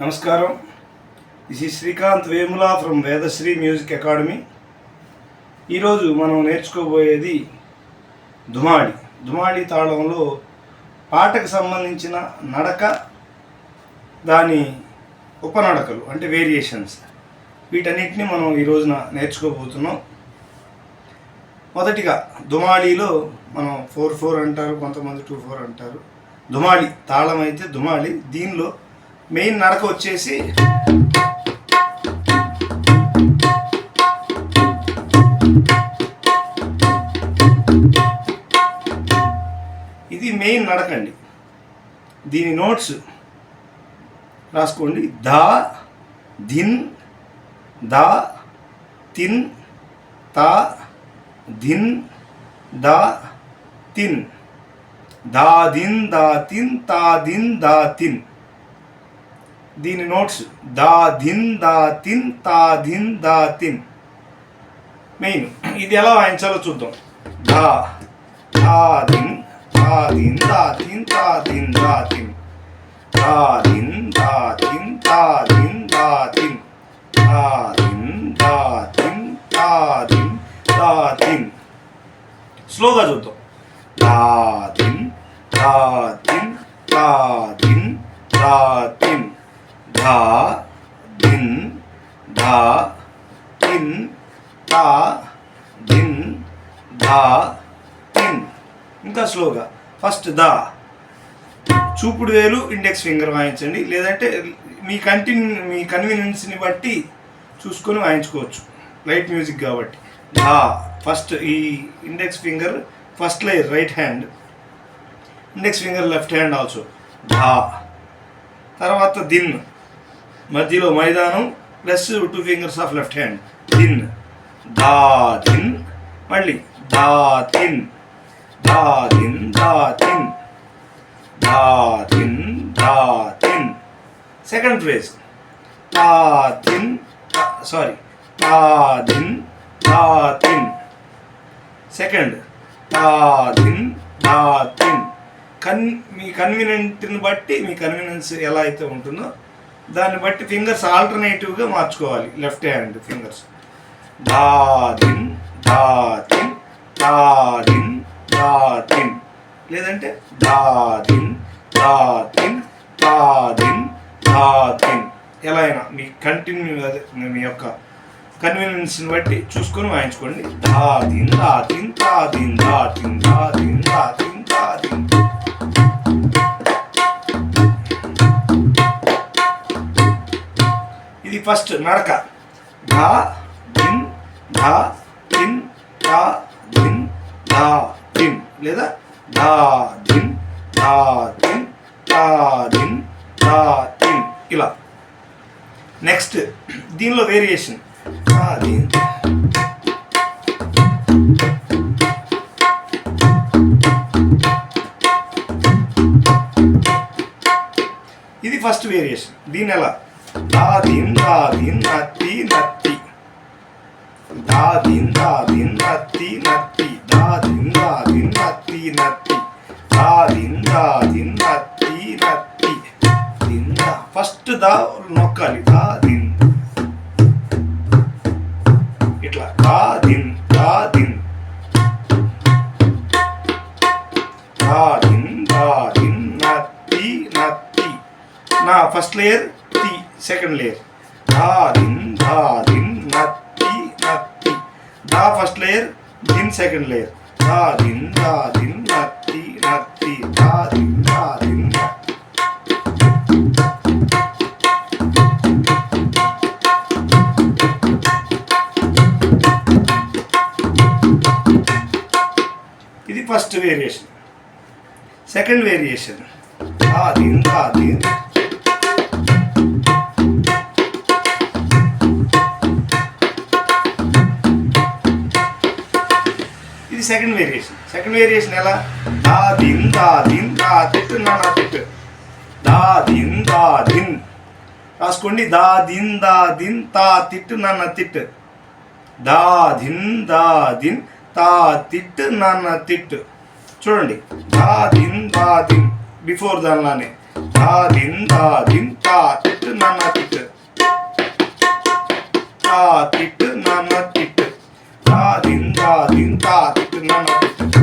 నమస్కారం. This is Srikanth Vemula from Vedasri music academy. ఈరోజు మనం నేర్చుకోబోయేది దుమాడి. దుమాడి తాళంలో పాటకు సంబంధించిన నడక, దాని ఉపనడకలు అంటే వేరియేషన్స్, వీటన్నిటిని మనం ఈ రోజున నేర్చుకోబోతున్నాం. మొదటిగా దుమాడిలో మనం 4/4 అంటారు, కొంతమంది 2/4 అంటారు. దుమాడి తాళం అయితే దుమాడి. దీనిలో మెయిన్ నడక వచ్చేసి ఇది మెయిన్ నడక అండి. దీని నోట్స్ రాసుకోండి. దా, దిన్, దా, తిన్, తా, దిన్, దా, తిన్. దా దిన్ దా తిన్ తా దిన్ దా తిన్. దీని నోట్స్ దా ధిన్ దా తిన్ తా ధిన్ దా తిన్ మెయిన్. ఇది ఎలా వాయించాలో చూద్దాం. దా దా దిన్ దా దిన్ దా తిన్ తా దిన్ దా తిన్. దా దిన్ దా తిన్ తా దిన్ దా తిన్. దా దిన్ దా తిన్ తా దిన్ దా తిన్. స్లోగా చూద్దాం. దా దిన్ దా తిన్ తా దిన్ దా తిన్. धा दिन धा तिन ता दिन धा తిన్. ఇంకా స్లోగా. ఫస్ట్ దా, చూపుడు వేలు ఇండెక్స్ ఫింగర్ వాయించండి, లేదంటే మీ కన్వీనియన్స్ని బట్టి చూసుకొని వాయించుకోవచ్చు, లైట్ మ్యూజిక్ కాబట్టి. దా ఫస్ట్, ఈ index finger first layer right hand, index finger left hand also. దా తర్వాత దిన్, మధ్యలో మైదానం plus 2 fingers of left hand. దిన్ దా దిన్, మళ్ళీ దా తిన్, దా దిన్ దా తిన్, దా దిన్ దా తిన్. సెకండ్ ఫ్రేజ్ తా దిన్, సారీ తా దిన్ దా తిన్. సెకండ్ తా దిన్ దా తిన్. మీ కన్వీనియంట్ని బట్టి, మీ కన్వీనియన్స్ ఎలా అయితే ఉంటుందో దాన్ని బట్టి ఫింగర్స్ ఆల్టర్నేటివ్గా మార్చుకోవాలి. లెఫ్ట్ హ్యాండ్ ఫింగర్స్ దా దిన్ దా తిన్ దా దిన్ దా తిన్, లేదంటే దా దిన్ దా తిన్ దా దిన్ దా తిన్. ఎలా అయినా మీ యొక్క కన్వీనియన్స్ని బట్టి చూసుకొని వాయించుకోండి. దా దిన్ దా తిన్ దా దిన్ దా తిన్ దా దిన్ దా తిన్ దా దిన్. ఇది ఫస్ట్ నడక. దా దిన్ దా తిన్ దా దిన్ దా తిన్, లేదా దా దిన్ దా తిన్ దా దిన్ దా తిన్, ఇలా. నెక్స్ట్ దీనిలో వేరియేషన్. ఇది ఫస్ట్ వేరియేషన్. దీని ఎలా? దా దిన్ దా దిన్ నత్తి నత్తి, దా దిన్ దా దిన్ నత్తి నత్తి, దా దిన్ దా దిన్ నత్తి నత్తి, దా దిన్ దా దిన్ నత్తి నత్తి. దిన్ దా ఫస్ట్ దా నొక్కాలి. దా దిన్ ఇట్లా. దా దిన్ దా దిన్, దా దిన్ దా దిన్ నత్తి నత్తి. నా ఫస్ట్ లేయర్, తి సెకండ్ లేయర్. దా దిన్ దా దిన్ నత్తి నత్తి. దా ఫస్ట్ లేయర్, దిన్ సెకండ్ లేయర్. దా దిన్ దా దిన్ నత్తి నత్తి, దా దిన్ దా దిన్. ఇది ఫస్ట్ వేరియేషన్. సెకండ్ వేరియేషన్ దా దిన్ దా దిన్. ఇది సెకండ్ వేరియేషన్. సెకండ్ వేరియేషన్ ఎలా? దా దిన్ దా దిన్ దా తిట్టు నా తిట్టు, దా దిన్ దా దిన్. రాసుకోండి. దా దిన్ దా దిన్ తా తిట్టు నాన్న తిట్టు, దా దిన్ దా దిన్ తా తిట్టు నాన్న తిట్టు. చూడండి. దా దిన్ దా దిన్ బిఫోర్ దానిలానే. దా దిన్ దా దిన్ తా తిట్టు నాన్న తిట్టు తా తిట్టు నాన్న తిట్టు దా దిన్ దా దిన్ తా తిట్టు నాన్న తిట్టు.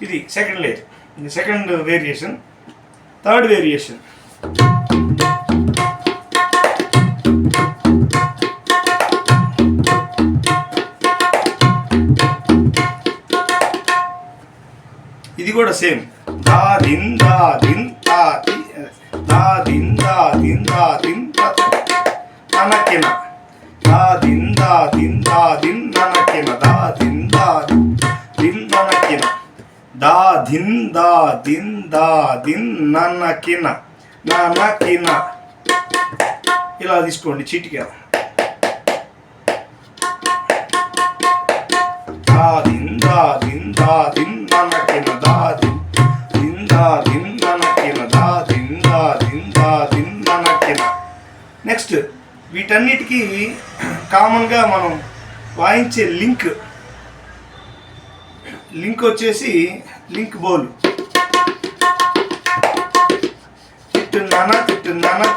ఇది second layer. Second variation. Third variation ఇది కూడా సేమ్. దా దిన్ దా దిన్ తా దా దిన్ దా దిన్ దా దిన్ ననకిన దా దిన్ దా దిన్ దా దిన్ ననకిన దా దిన్ దా దిన్ ననకిన దా ధిన్ దా దిన్ దా దిన్ ననకిన ననకిన. ఇలా తీసుకోండి చీటిగా. దా దిన్ దా దిన్ దా దిన్ ననకిన దా దిన్ దా దిన్ ననకిన దా దిన్ దా దిన్ దా దిన్ ననకిన. నెక్స్ట్ వీటన్నిటికీ కామన్గా మనం వాయించే లింక్ వచ్చేసి లింక్ బోల్. తిట్టు నాన్న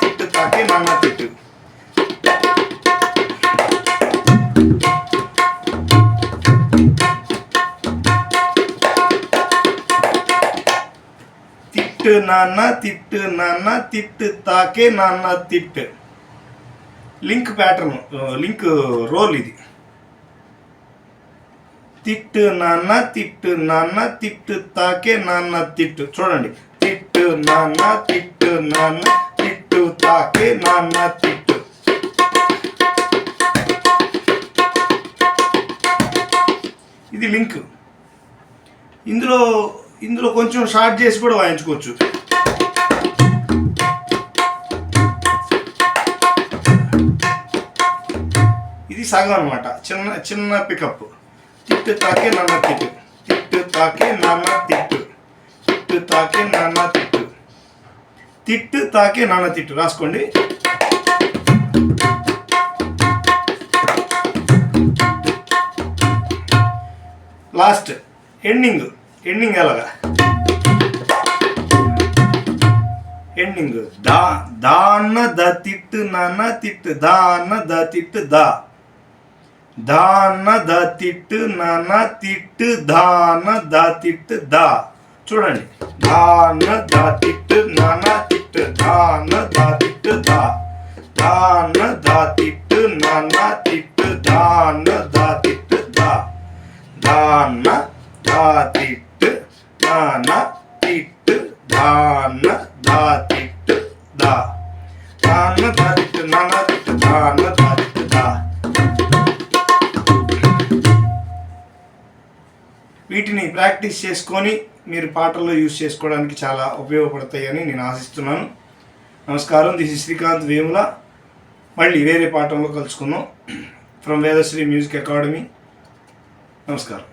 తిట్టు తాకే నాన్న తిట్టు. తిట్టు నాన్న తిట్టు తాకే నాన్న తిట్టు. లింక్ ప్యాటర్న్, లింక్ రోల్ ఇది. తిట్టు నాన్న తిట్టు తాకే నాన్న తిట్టు. చూడండి, తిట్టు నాన్న తిట్టు తాకే నాన్న తిట్టు. ఇది లింక్. ఇందులో కొంచెం షార్ట్ చేసి కూడా వాయించుకోవచ్చు. ఇది సగం అనమాట, చిన్న పికప్. తిట్టు తాకే నాన్న తిట్టు, తిట్టు తాకే నాన్న తిట్టు, తిట్టు తాకే నాన్న తిట్టు, తిట్టు తాకే నాన్న తిట్టు. రాసుకోండి. లాస్ట్ ఎండింగ్ ఎలాగా? ఎండింగ్ దాన్న ద తిట్టు నాన్న తిట్టు, దాన్న ద తిట్టు దా, దాన్న ద తిట్టు నాన్న తిట్టు, దాన్న ద తిట్టు దా. చూడండి, దాన్న ద తిట్టు నాన్న తిట్టు, దాన్న ద తిట్టు దా, దాన్న ద తిట్టు నాన్న తిట్టు, దాన్న ద తిట్టు దా, దాన్న ద తిట్టు నాన్న తిట్టు, దాన్న ద తిట్టు దా, దాన్న ద తిట్టు నాన్న తిట్టు, దాన్న ద తిట్టు దా. వీటిని ప్రాక్టీస్ చేసుకొని మీరు పాటల్లో యూజ్ చేసుకోవడానికి చాలా ఉపయోగపడతాయని నేను ఆశిస్తున్నాను. నమస్కారం. This is Srikanth Vemula. మళ్ళీ వేరే పాఠంలో కలుసుకుందాం. From Vedasri music academy. నమస్కారం.